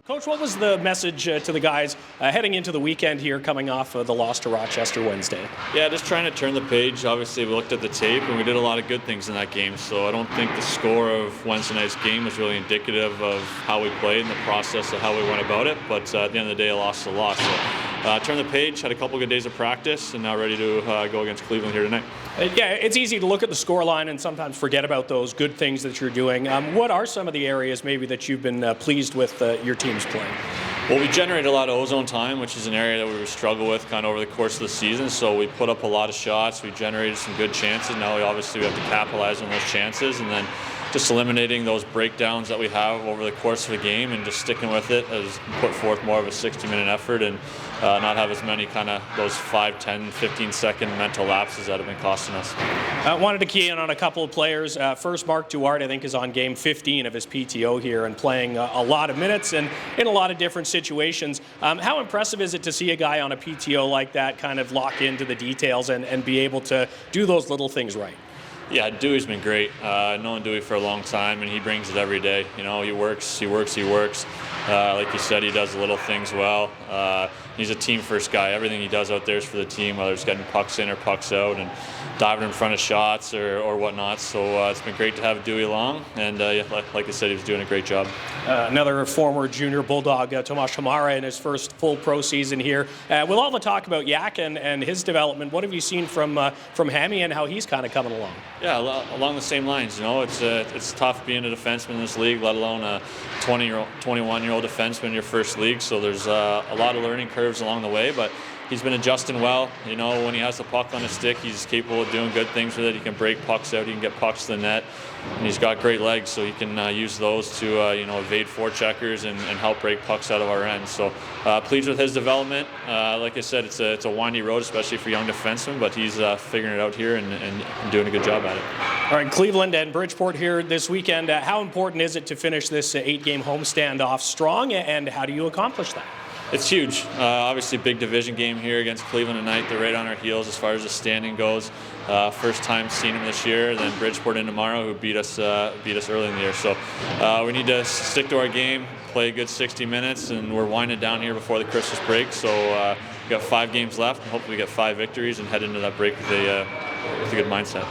Coach, what was the message to the guys heading into the weekend here, coming off the loss to Rochester Wednesday? Yeah, just trying to turn the page. Obviously, we looked at the tape, and we did a lot of good things in that game. So I don't think the score of Wednesday night's game was really indicative of how we played and the process of how we went about it. But at the end of the day, a loss is a loss. So turn the page, had a couple good days of practice, and now ready to go against Cleveland here tonight. Yeah, it's easy to look at the scoreline and sometimes forget about those good things that you're doing. What are some of the areas maybe that you've been pleased with your team's play? Well, we generate a lot of ozone time, which is an area that we struggle with kind of over the course of the season. So we put up a lot of shots. We generated some good chances. Now we have to capitalize on those chances, and then just eliminating those breakdowns that we have over the course of a game and just sticking with it as put forth more of a 60-minute effort and not have as many kind of those 5, 10, 15-second mental lapses that have been costing us. I wanted to key in on a couple of players. First, Mark Duarte, I think, is on game 15 of his PTO here and playing a lot of minutes and in a lot of different situations. How impressive is it to see a guy on a PTO like that kind of lock into the details and be able to do those little things right? Yeah, Dewey's been great. Known Dewey for a long time, and he brings it every day. You know, he works. Like you said, he does the little things well. He's a team-first guy. Everything he does out there is for the team, whether it's getting pucks in or pucks out and diving in front of shots or whatnot. So it's been great to have Dewey along, and like I said, he was doing a great job. Another former junior Bulldog, Tomas Hamara, in his first full pro season here. With all the talk about Yak and his development, what have you seen from Hammy and how he's kind of coming along? Yeah, along the same lines. You know, it's tough being a defenseman in this league, let alone a 21-year-old defenseman in your first league. So there's a lot of learning curves along the way, but he's been adjusting well. You know, when he has the puck on his stick, he's capable of doing good things with it. He can break pucks out. He can get pucks to the net. And he's got great legs, so he can use those to evade forecheckers and help break pucks out of our end. So pleased with his development. Like I said, it's a windy road, especially for young defensemen, but he's figuring it out here and doing a good job at it. All right, Cleveland and Bridgeport here this weekend. How important is it to finish this 8-game homestand off strong, and how do you accomplish that? It's huge. Obviously, big division game here against Cleveland tonight. They're right on our heels as far as the standing goes. First time seeing them this year. Then Bridgeport in tomorrow, who beat us early in the year. So we need to stick to our game, play a good 60 minutes, and we're winding down here before the Christmas break. So we got 5 games left, and hopefully we get 5 victories and head into that break with a good mindset.